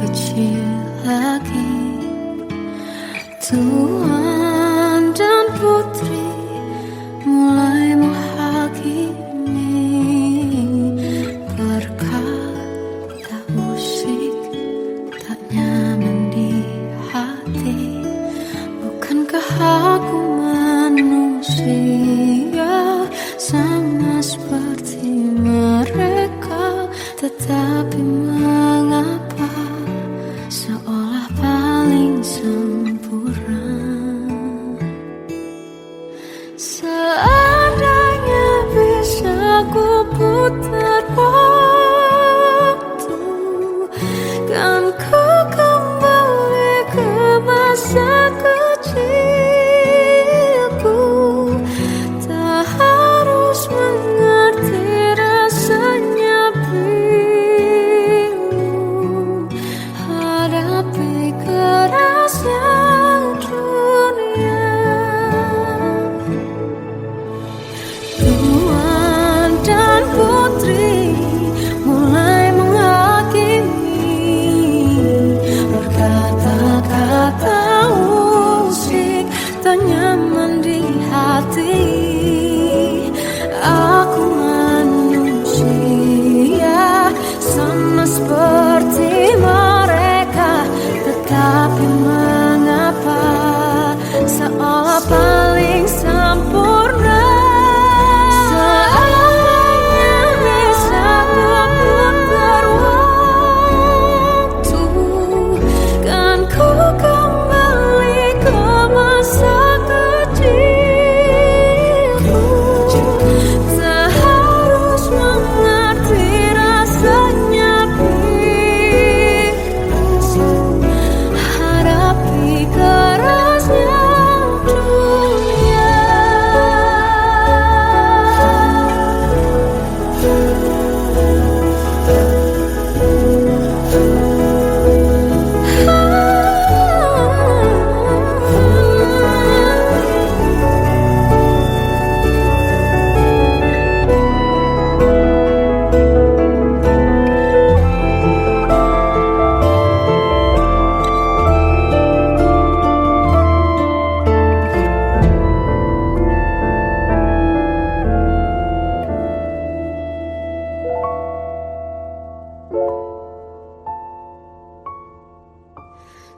kecil lagi. Tuan dan putri mulai menghakimi, berkata musik tak nyaman di hati. Bukankah aku manusia sama seperti mereka? Tetapi mengapa seolah paling sempurna? Seandainya bisa ku putar waktu, kan ku kembali ke masa kecilku. Tak harus mengerti rasanya bingung hadapi kerasnya dunia. Tuan dan putri mulai menghakimi, berkata-kata musik tak nyaman di hati. Aku manusia sama seperti mereka, tetapi mengapa seolah paling sempurna? Seandainya bisa ku putar waktu, kan ku kembali ke masa kecilku. Tak harus mengerti rasanya bingung hadapi kerasnya dunia.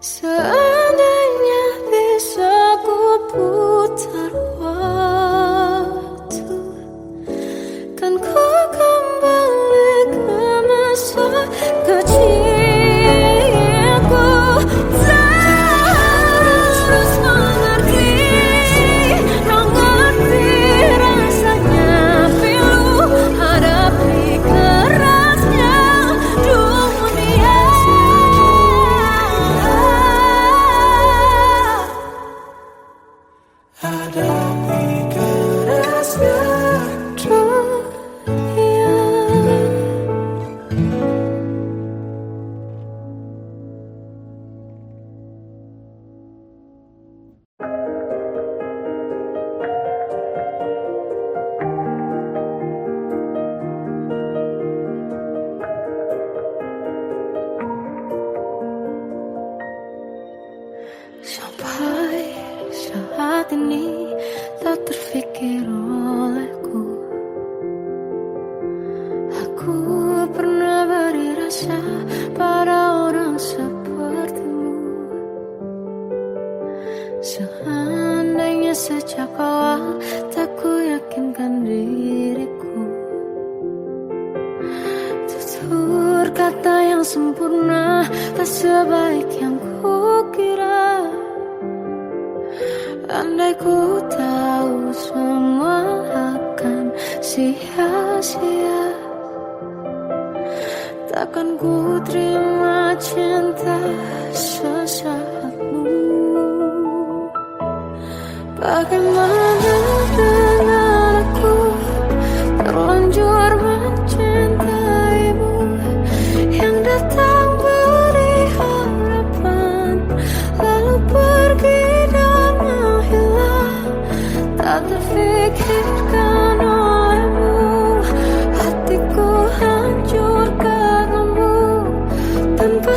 Seandainya bisa ku putar waktu, kan ku kembali ke masa kecilku. Tak harus mengerti rasanya pilu hadapi kerasnya dunia. Hadapi kerasnya dunia. Sampai saat ini tak terfikir olehku, aku pernah beri rasa pada orang sepertimu. Seandainya sejak awal tak ku yakinkan diriku, tutur kata yang sempurna tak sebaik yang ku kira. Andai ku tahu semua akan sia-sia, takkan ku terima cinta sesaatmu. Bagaimana dengan aku terlanjur mencintaimu, yang datang beri harapan lalu pergi dan menghilang. Tak terfikirkan olehmu, hatiku hancur karenamu tanpa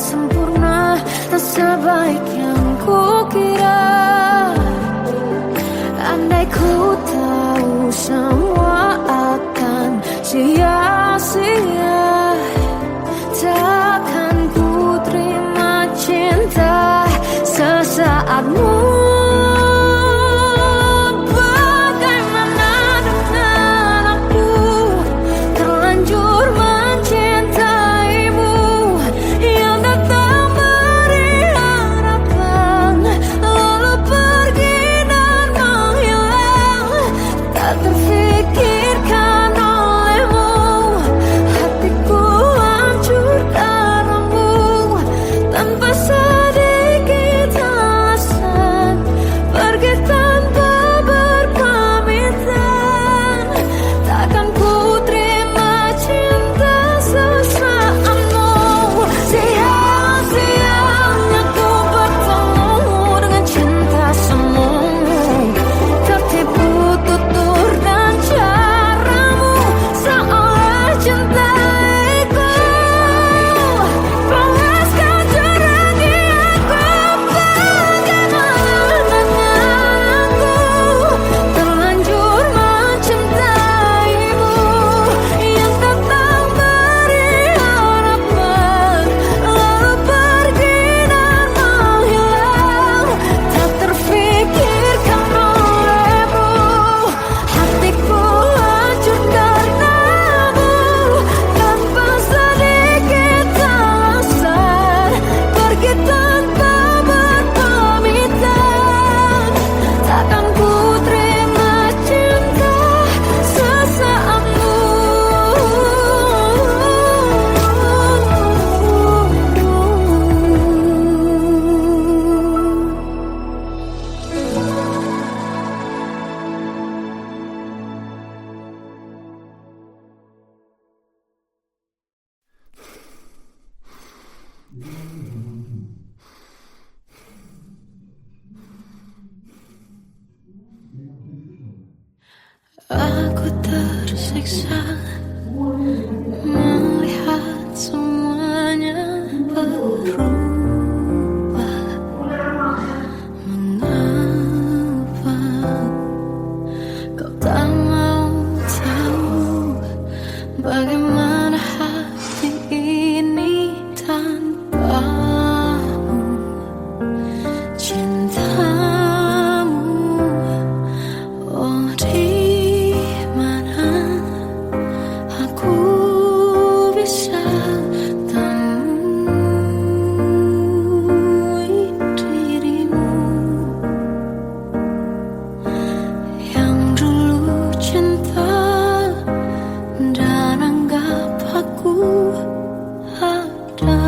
sempurna, tak sebaik yang kukira. Andai ku tahu semua akan sia-sia, takkan ku terima cinta sesaatmu. Bagaimana dengan aku, terlanjur mencintaimu, yang datang beri harapan, lalu pergi dan menghilang. Tak terfikirkan olehmu, hatiku hancur karenamu, tanpa sedikit alasan, pergi tanpa berpamitan. Takkan ku terima cinta sesaatmu. Sia-sianya ku bertemu dengan cinta semu, tertipu tutur dan caramu, seolah cintaiku. Panaskan juragi aku. Bagaimana dengan aku, terlanjur mencintaimu, yang datang beri harapan, lalu pergi dan menghilang. Tak terfikirkan olehmu, hatiku hancur karenamu, tanpa sedikit alasan, pergi tanpa berpamitan. Takkan ku terima cinta sesaatmu. Aku tersiksa melihat semuanya berubah. Mengapa kau tak mau tahu bagaimana hati ini tanpamu? Cintamu, oh di mana aku bisa temui dirimu, yang dulu cinta dan anggap aku ada.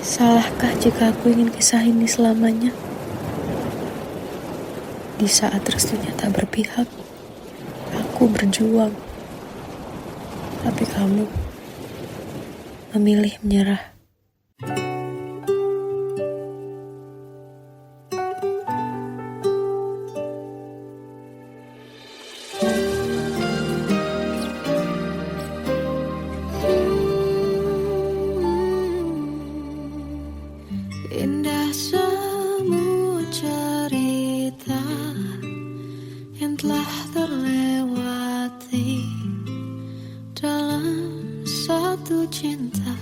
Salahkah jika aku ingin kisah ini selamanya? Di saat restunya tak berpihak, aku berjuang. Tapi kamu memilih menyerah. Indah semua cerita yang telah terlewati dalam satu cinta.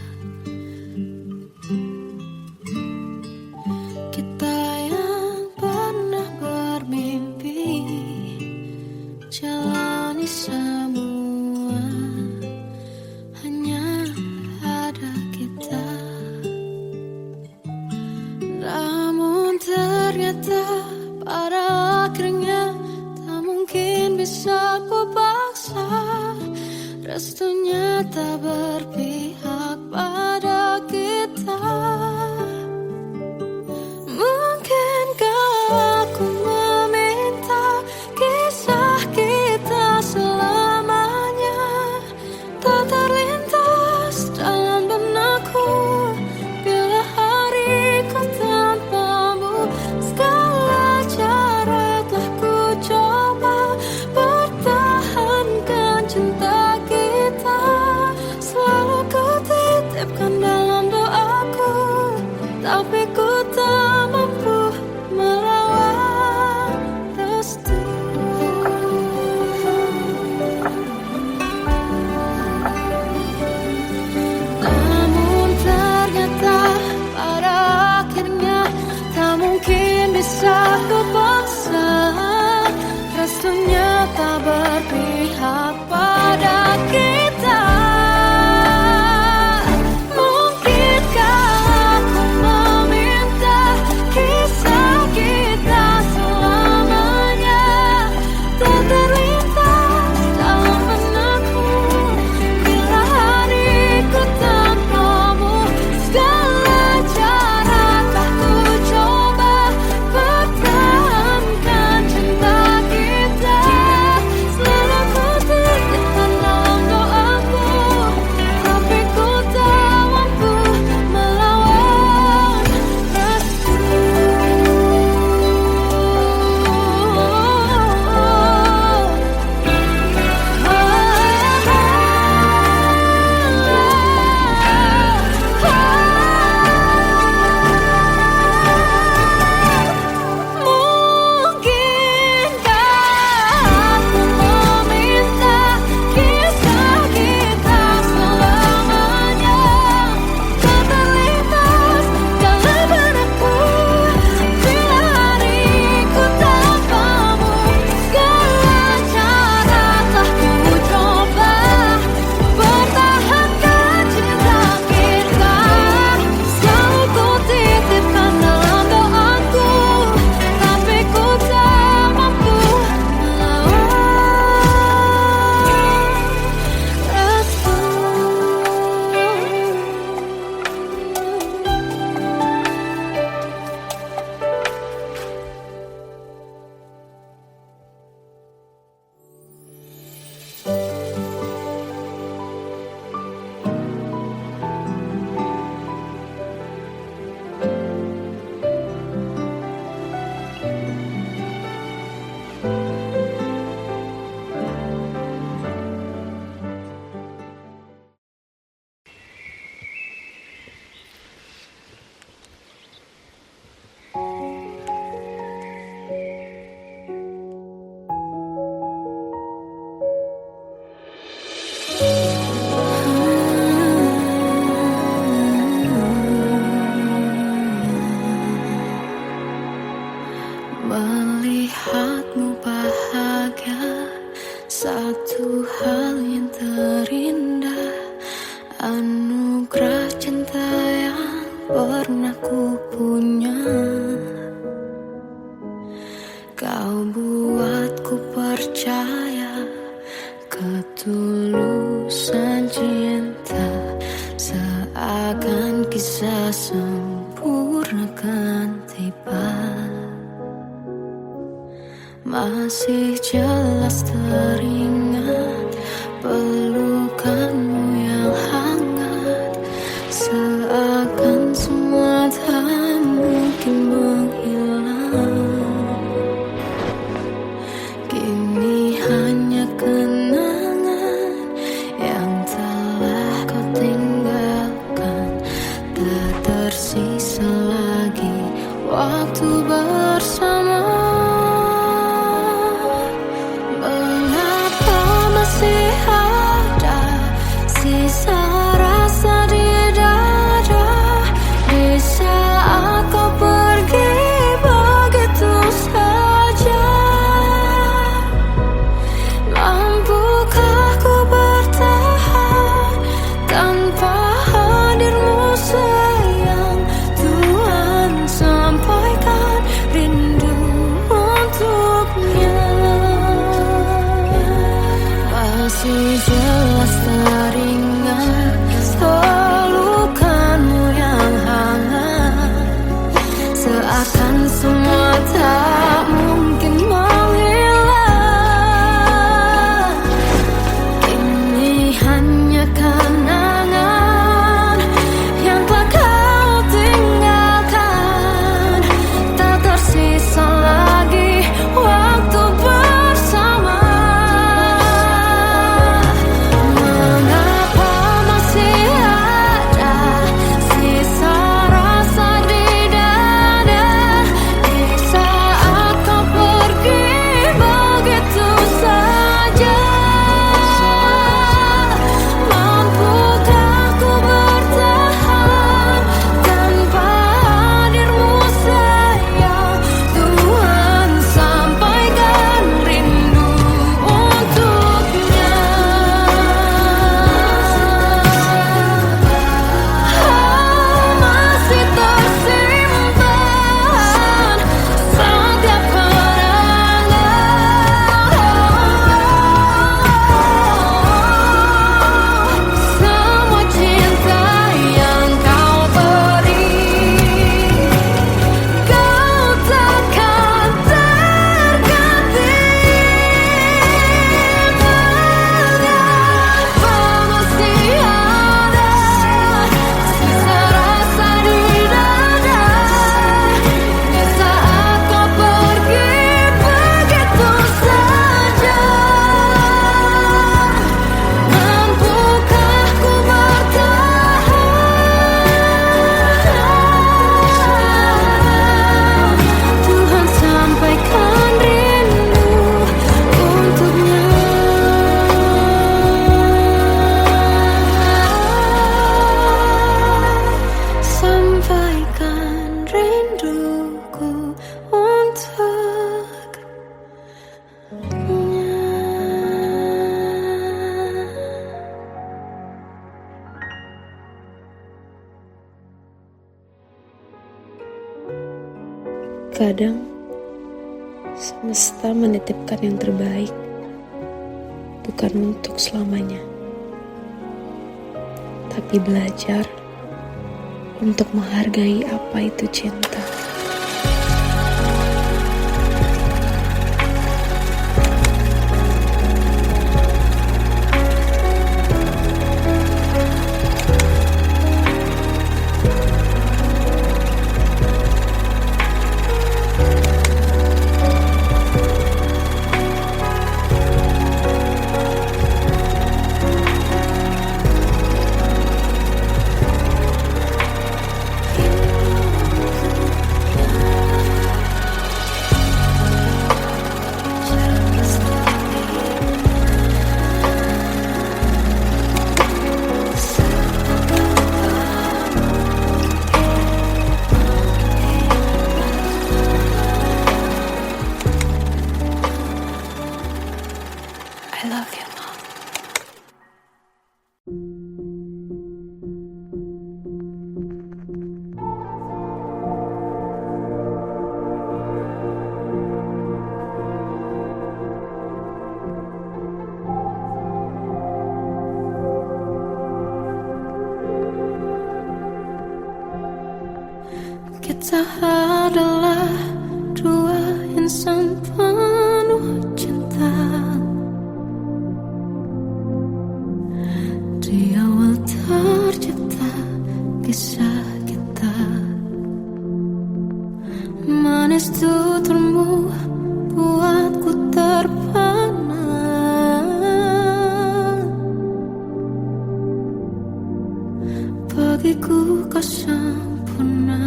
Kita yang pernah bermimpi jalani semua, hanya ada kita. Namun ternyata pada akhirnya tak mungkin bisa ku paksa. Restunya tak berpihak pada kita. Mungkinkah aku meminta kisah kita selamanya tak terlintas dalam benakku bila hariku tanpamu. Segala cara telah ku coba pertahankan cinta kita. Selalu ku titipkan dalam doaku, tapi ku tak mampu melawan restu. Namun ternyata pada akhirnya tak mungkin bisa ku paksa. Restunya tak berpihak pada kita. Mungkinkah aku meminta kisah kita selamanya tak terlintas dalam benakku bila hariku tanpamu. Segala cara telah ku coba pertahankan cinta kita. Selalu ku titipkan dalam doaku, tapi ku tak mampu melawan restu. Mungkinkah aku meminta kisah kita selamanya tak terlintas dalam benakku bila hariku tanpamu. Segala cara telah ku coba pertahankan cinta kita. Selalu ku titipkan dalam doaku, tapi ku tak mampu melawan restu. Melihatmu bahagia satu hal yang terindah, anugerah cinta yang pernah ku punya. Kau buatku percaya ketulusan cinta seakan kisah semula. Masih jelas teringat pelukanmu yang hangat, seakan semua tak mungkin menghilang. Kini hanya kenangan yang telah kau tinggalkan, tak tersisa lagi waktu bersama. Masih ada sisa rasa di dada di saat kau pergi begitu saja. Mampukah ku bertahan tanpa hadirmu sayang? Tuhan, sampaikan rindu untuknya. Masih jelas teringat pelukanmu yang hangat, seakan semua tak mungkin menghilang. Ini hanya kenangan yang telah kau tinggalkan, tak tersisa lagi waktu bersama. Kadang semesta menitipkan yang terbaik, bukan untuk selamanya, tapi belajar untuk menghargai apa itu cinta. I love you, Mom. Kita adalah dua insan penuh Di awal tercipta kisah kita, manis tuturmu buatku terpana. Bagiku kau sempurna.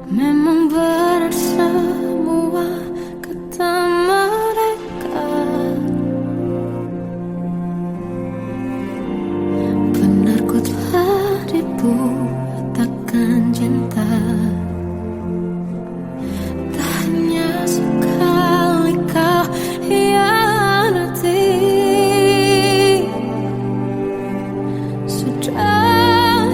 Memang benar semua kata mereka, benar ku telah dibuatakan cinta. Tak hanya sekali kau hianati, sudah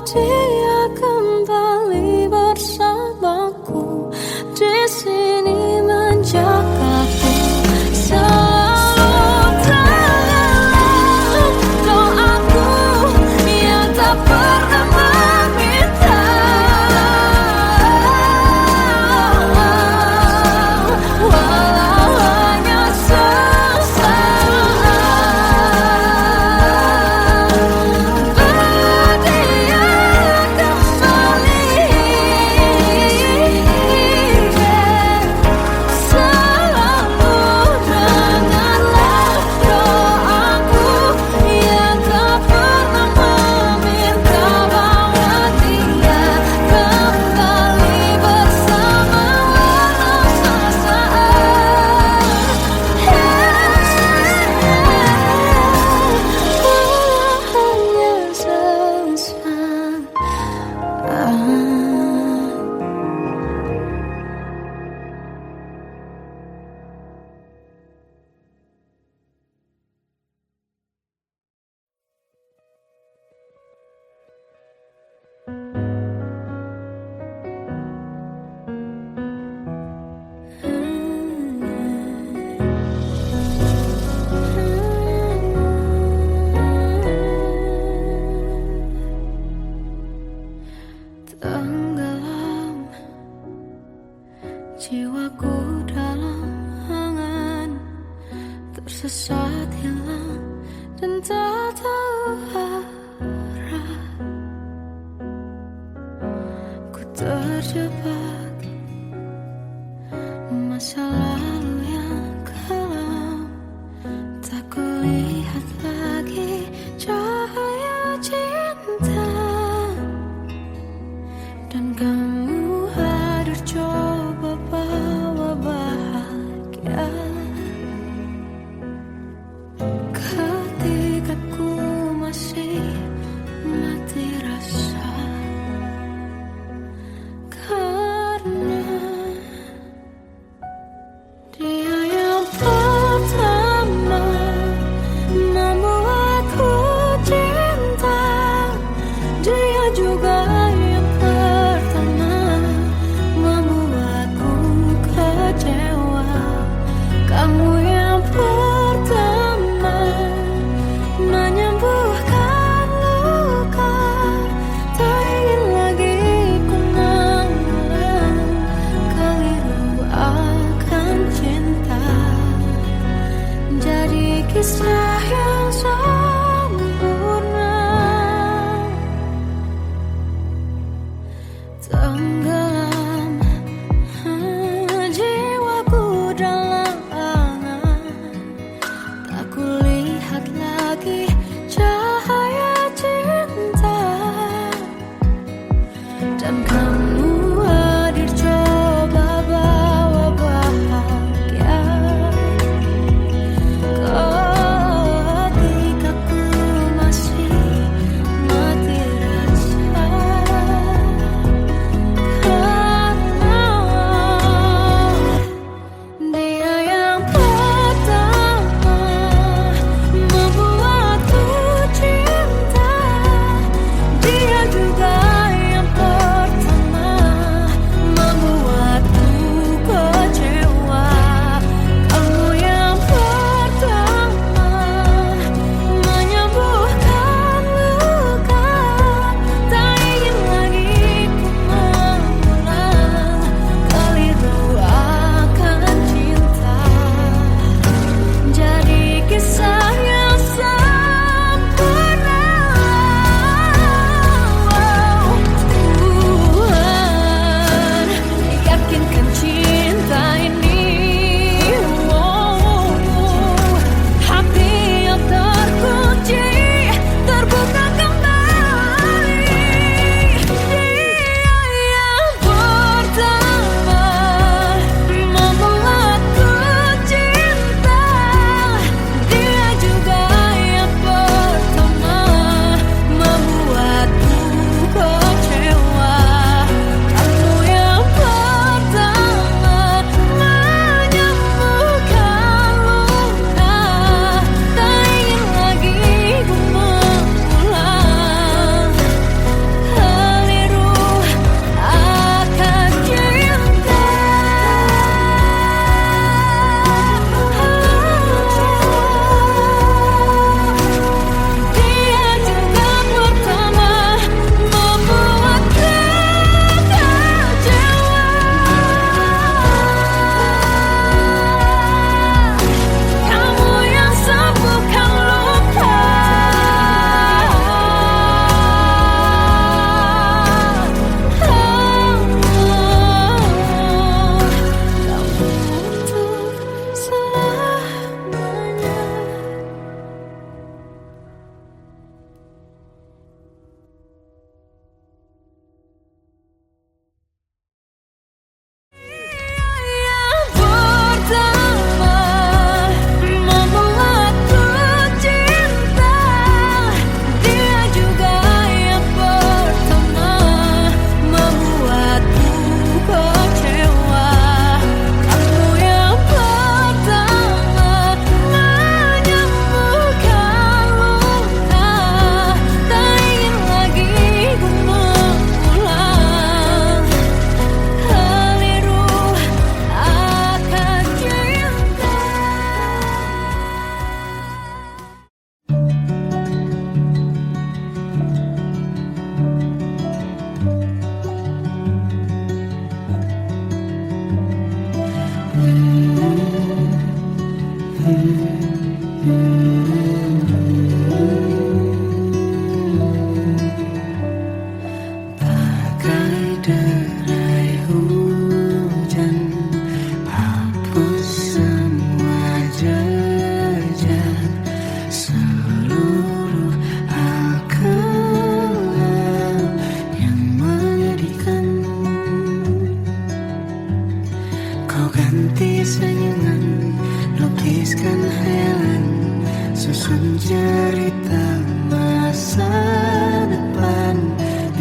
dia kembali bersamaku di sini menjagaku. Selalu dalam doaku yang tak pernah meminta, walau hanya sesaat. Berdia kembali, selalu dengarlah doaku yang tak pernah meminta, bahwa dia kembali bersama walau sesaat. Walau hanya sesaat. Tenggelam jiwaku dalam angan, tersesat hilang dan tak tahu arah. Ku terjebak masa lalu yang kelam, tak kulihat lagi cahaya cinta. Dan kamu hadir coba bawa bahagia ketika ku masih mati rasa. Karena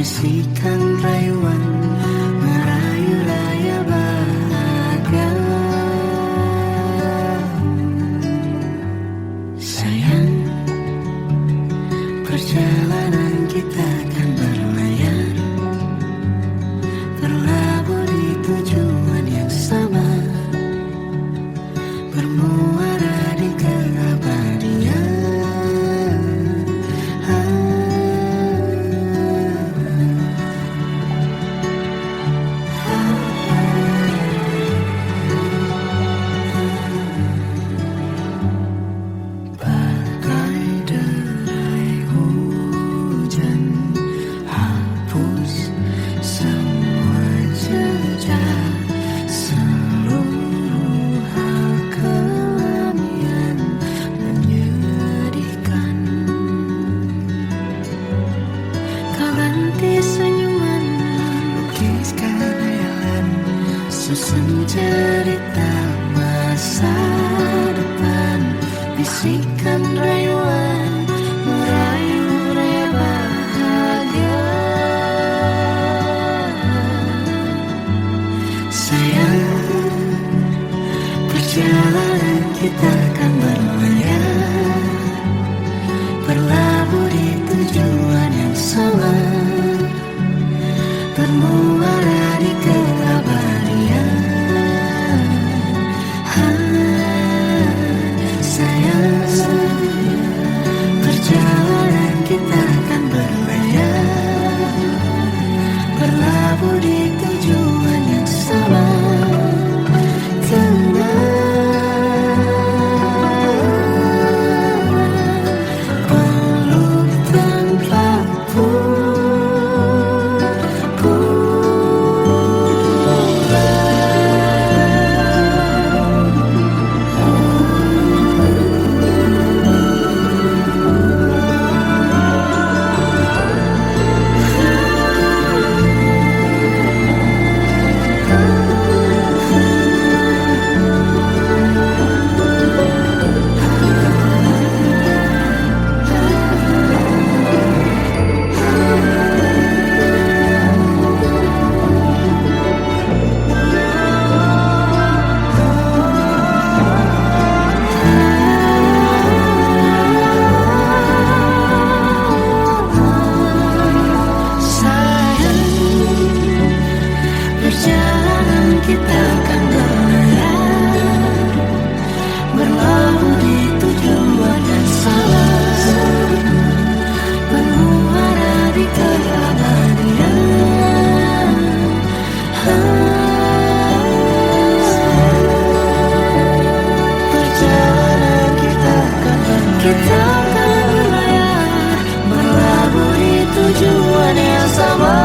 bisikan rayuan merayu raya bahagia. Sayang, perjalanan kita kan berlayar, berlabuh di tujuan yang sama, bermuara di keabadian. Bagai derai hujan, hapus semua jejak, seluruh hal kelam yang menyedihkan. Kau ganti senyuman, lukiskan hayalan, susun cerita masa depan, bisikan rayuan merayu raya bahagia. Sayang, perjalanan kita kan berlayar, berlabuh di tujuan yang sama, bermuara di keabadian. Sayang, perjalanan kita kan berlayar, berlabuh di tujuan yang sama. Peluk tempatku, perjalanan kita kan berlayar, berlabuh di tujuan yang sama, bermuara di keabadian. Perjalanan kita kan berlayar, berlabuh di tujuan yang sama.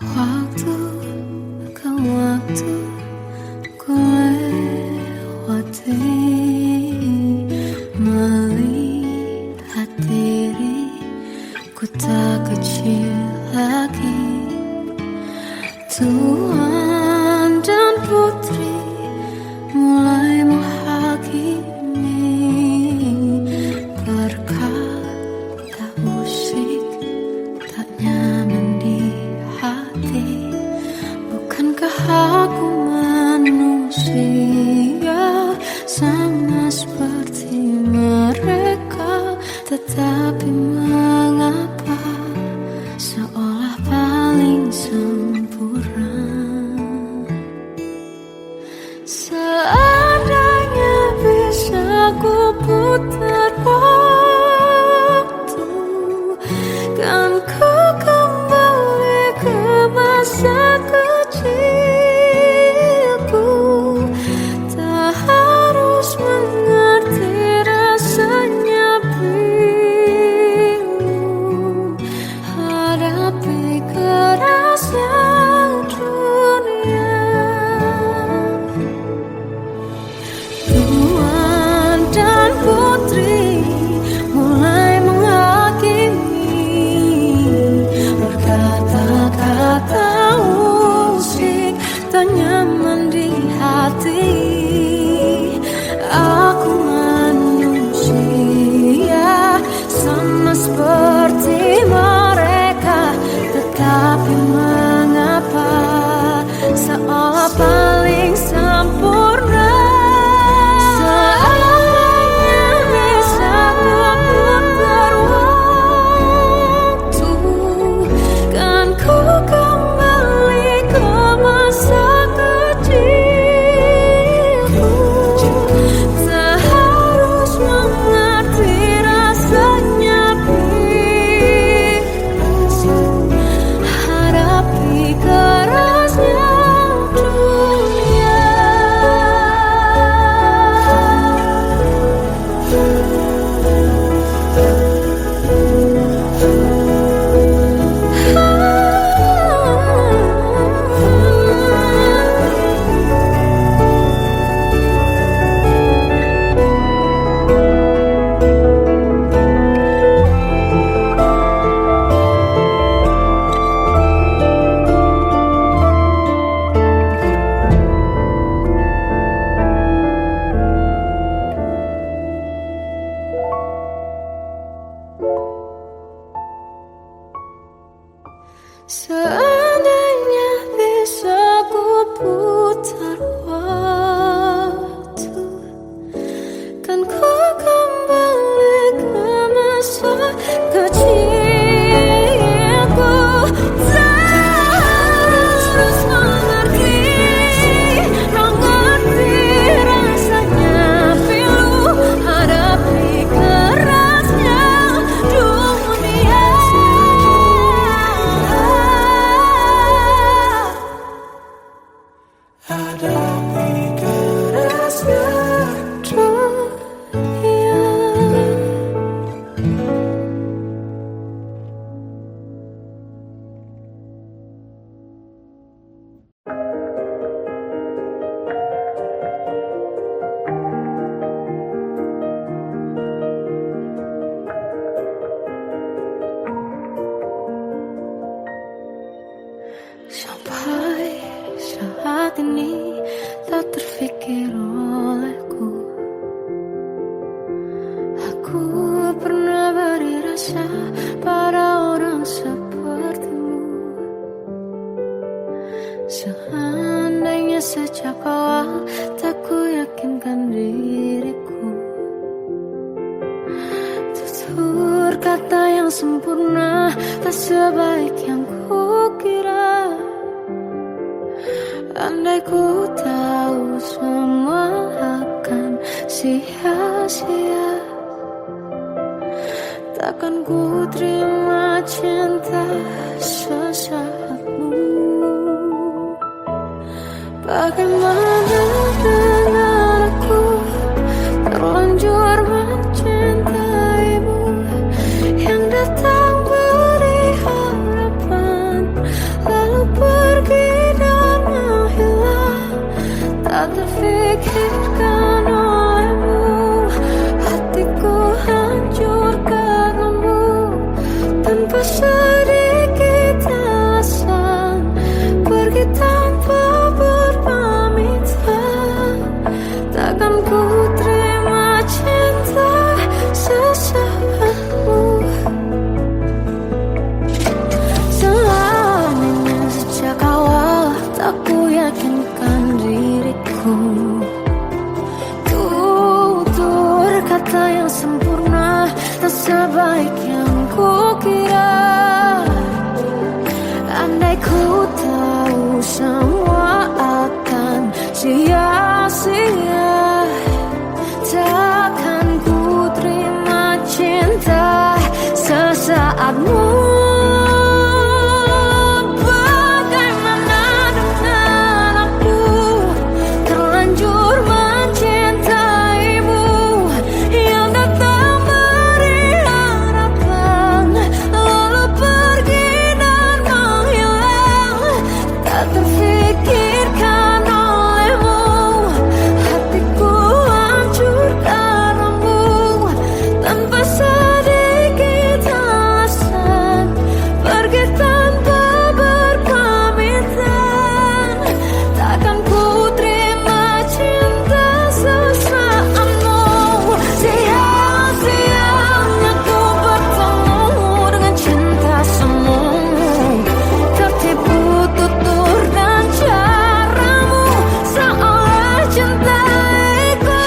Waktu ke waktu ku lewati, melihat diri ku tak kecil lagi. Tuan dan putri mulai menghakimi, berkata musik tak nyaman di hati. Bukankah aku manusia sama seperti mereka? Tetapi mengapa seolah paling sempurna. Seandainya bisa ku putar waktu, kan ku kembali ke masa kecilku. Tak harus mengerti rasanya bingung hadapi kerasnya dunia. Tuan dan putri mulai menghakimi, berkata-kata usik tak nyaman di hati. Aku manusia sama seperti mereka, tetapi mengapa seolah paling sempurna. Seandainya bisa ku putar waktu, kan ku kembali ke masa kecilku. Tak harus mengerti rasanya bingung hadapi kerasnya dunia. Seandainya bisa ku putar waktu, kan ku kembali ke masa kecilku. Tak harus mengerti rasanya pilu hadapi kerasnya dunia. Hadapi kerasnya dunia. Sampai saat ini tak terfikir olehku, aku pernah beri rasa pada orang sepertimu. Seandainya sejak awal tak ku yakinkan diriku, tutur kata yang sempurna tak sebaik yang kukira. Andai ku tahu semua akan sia-sia, takkan ku terima cinta sesaatmu. Bagaimana dengan aku terlanjur mencintaimu, yang datang beri harapan lalu pergi dan menghilang. Tak terfikirkan olehmu, hatiku hancur karenamu. Tanpa sedikit alasan, pergi tanpa berpamitan. Takkan ku terima cinta tak sebaik yang kukira. Andai ku tahu semua akan sia-sia, takkan ku terima cinta sesaatmu. Bagaimana dengan aku, terlanjur mencintaimu, yang datang beri harapan, lalu pergi dan menghilang, tak terfikirkan olehmu. Hatiku hancur karenamu, tanpa sedikit alasan, pergi tanpa berpamitan. Takkan ku terima cinta sesaatmu. Sia-sianya ku bertemu dengan cinta semu, tertipu tutur dan caramu, seolah cintaiku.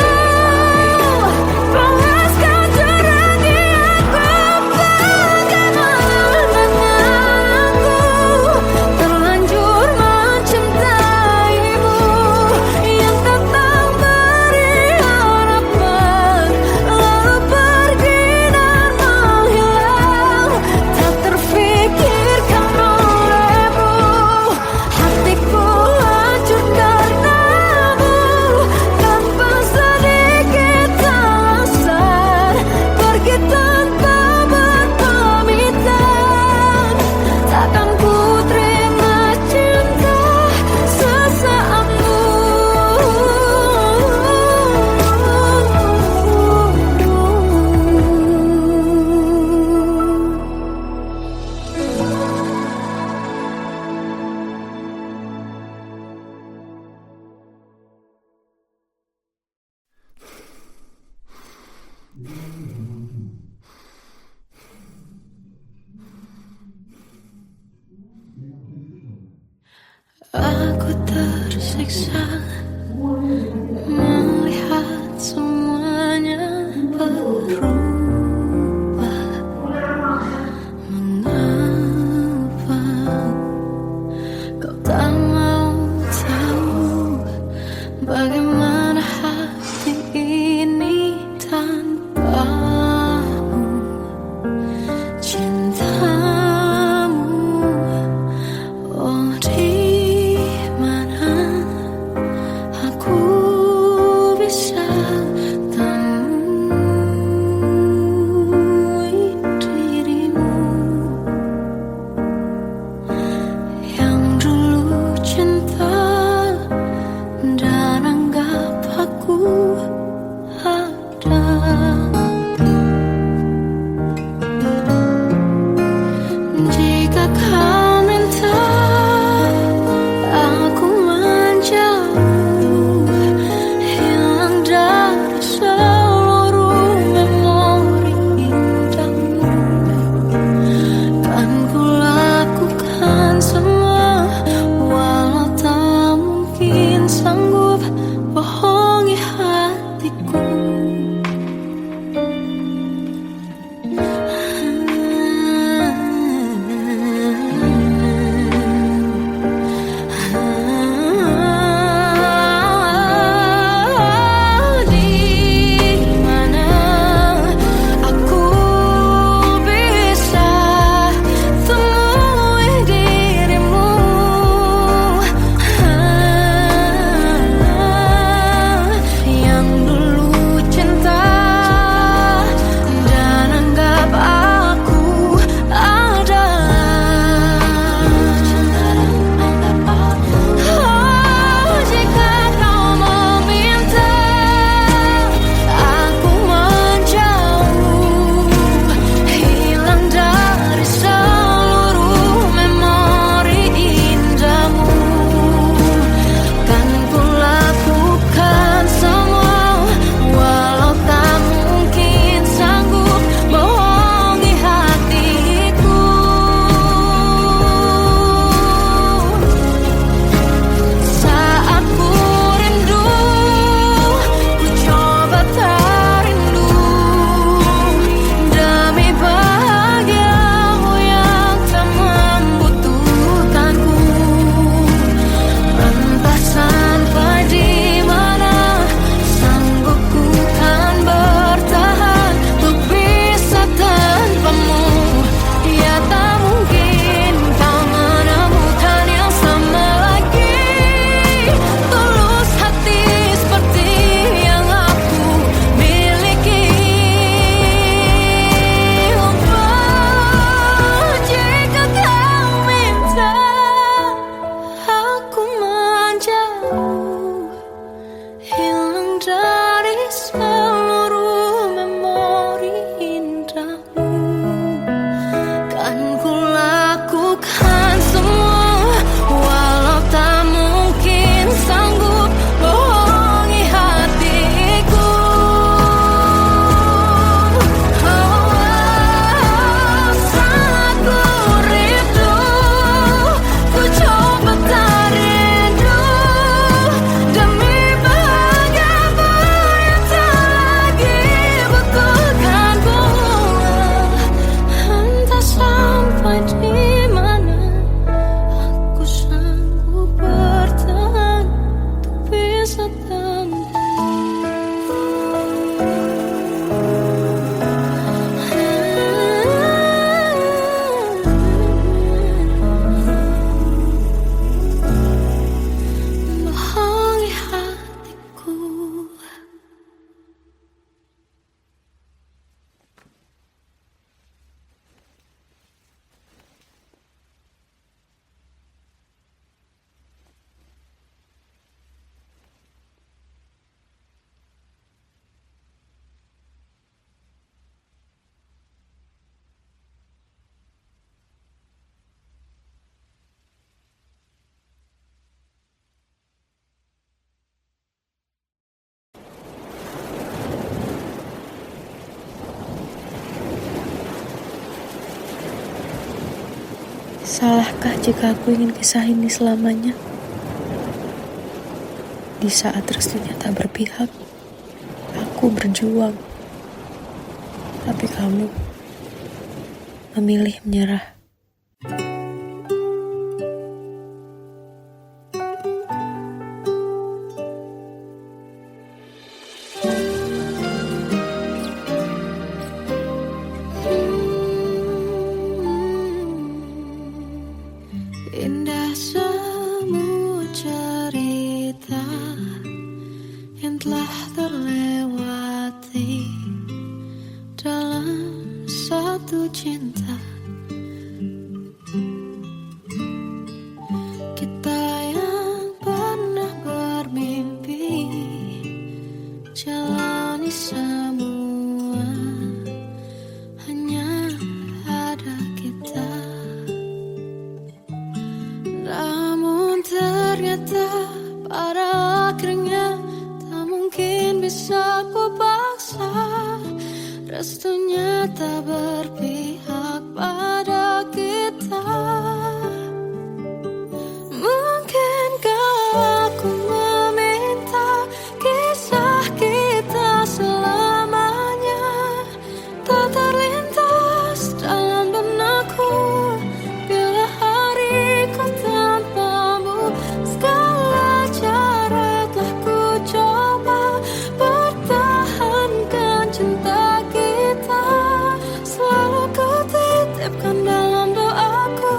Panaskan jerami aku. Bagaimana dengan aku, terlanjur mencintaimu, yang datang beri harapan, lalu pergi dan menghilang, tak terfikirkan olehmu. Hatiku hancur karenamu, tanpa sedikit alasan, pergi tanpa berpamitan. Takkan ku terima cinta sesaatmu. Aku tersiksa melihat semuanya berubah. Mengapa kau tak mau tahu bagaimana hati ini tanpamu? Cintamu, oh di mana Salahkah jika aku ingin kisah ini selamanya? Di saat restunya tak berpihak, aku berjuang. Tapi kamu memilih menyerah. Indah semua cerita yang telah terlewati dalam satu cinta. Kita yang pernah bermimpi jalani semua, hanya ada kita. Namun ternyata pada akhirnya tak mungkin bisa ku paksa. Restunya tak berpihak pada kita. Mungkinkah aku meminta kisah kita selamanya tak terlintas dalam benakku bila hariku tanpamu. Segala cara telah ku coba pertahankan cinta kita. Selalu ku titipkan dalam doaku,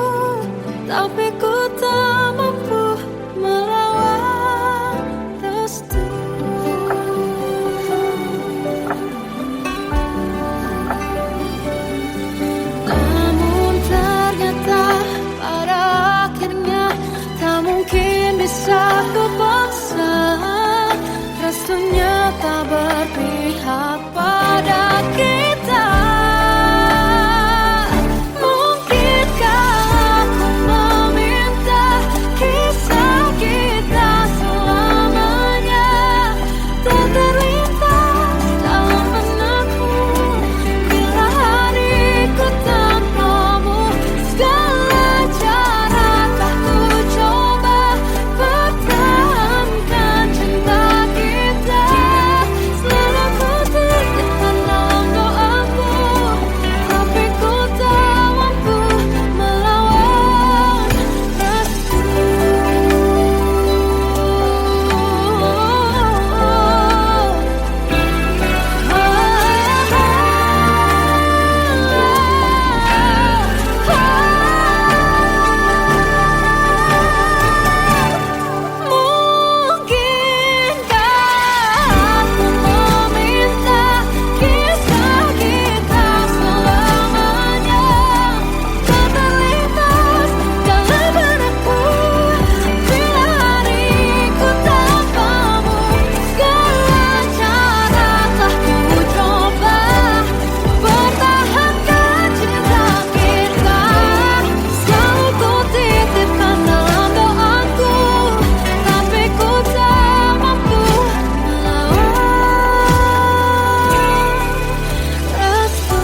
tapi ku tak mampu melawan restu. Namun ternyata pada akhirnya tak mungkin bisa ku paksa. Restunya tak berpihak pada kita. Mungkinkah aku meminta kisah kita selamanya tak terlintas dalam benakku bila hariku tanpamu. Segala cara telah ku coba pertahankan cinta kita. Selalu ku titipkan dalam doaku, tapi ku tak mampu melawan restu. Mungkinkah aku meminta kisah kita selamanya tak terlintas dalam benakku bila hariku tanpamu. Segala cara telah ku coba pertahankan cinta kita. Selalu ku titipkan dalam doaku, tapi ku tak mampu melawan restu.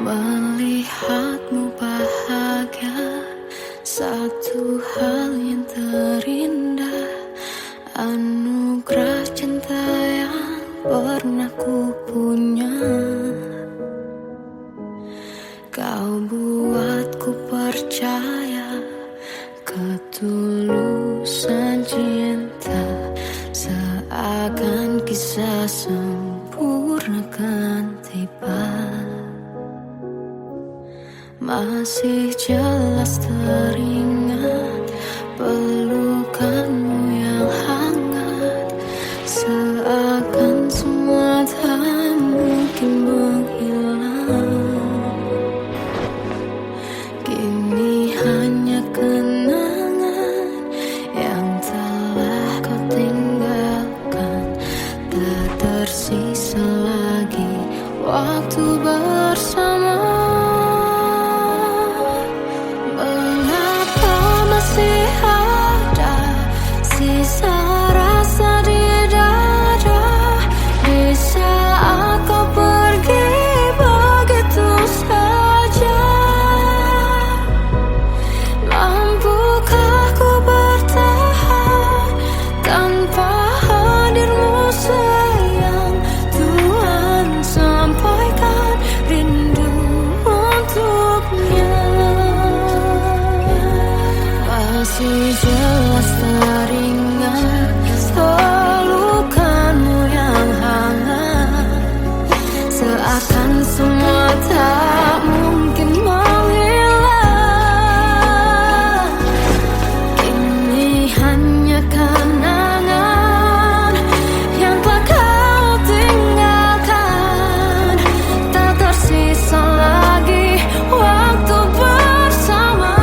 Melihatmu bahagia, satu hal yang terindah. Anugerah cinta yang pernah ku punya. Kau buatku percaya ketulusan cinta, seakan kisah sempurna. Masih jelas teringat pelukanmu yang hangat, seakan semua tak mungkin menghilang. Kini hanya kenangan yang telah kau tinggalkan, tak tersisa lagi waktu bersama. Sisa rasa di dada di saat kau pergi begitu saja. Mampukah ku bertahan tanpa hadirmu sayang? Tuhan, sampaikan rindu untuknya. Masih jelas teringat pelukanmu yang hangat, seakan semua tak mungkin menghilang. Kini hanya kenangan yang telah kau tinggalkan, tak tersisa lagi waktu bersama.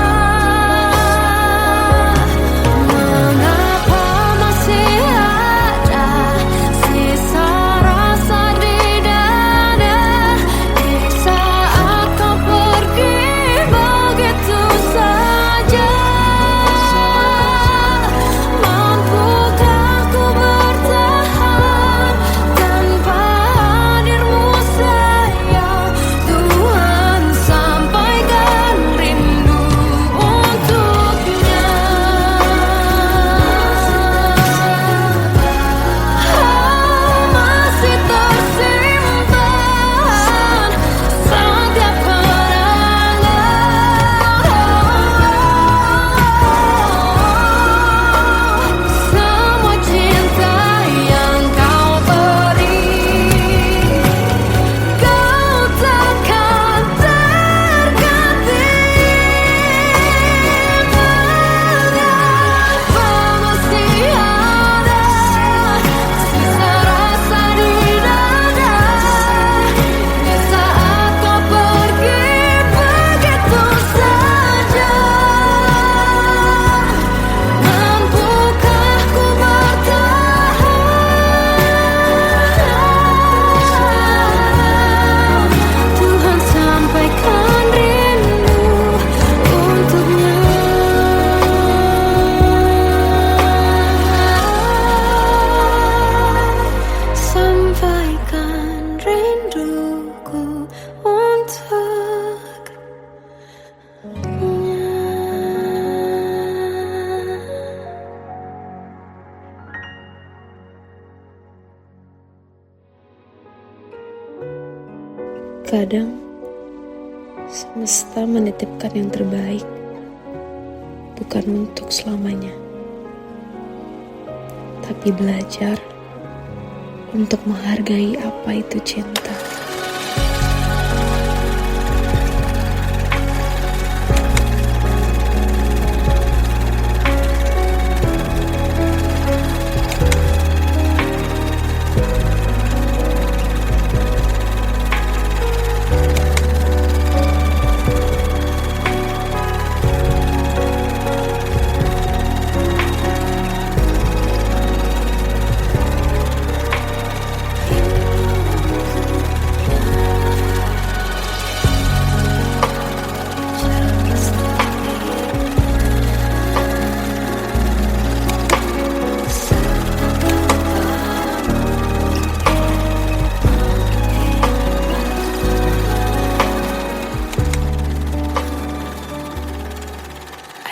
Sampaikan rinduku untuknya. Kadang semesta menitipkan yang terbaik, bukan untuk selamanya, tapi belajar untuk menghargai apa itu cinta.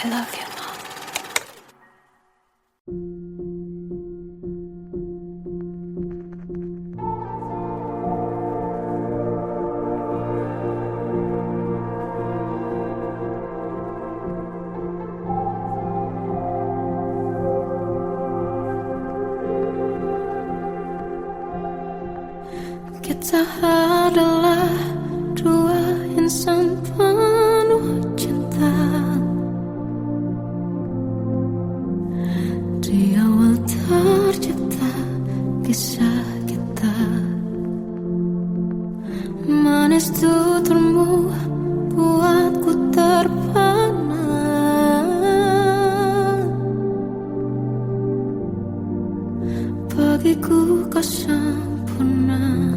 I love you, Mom. Kita adalah dua insan penuh kisah kita. Manis tuturmu buatku terpana. Bagiku kau sempurna.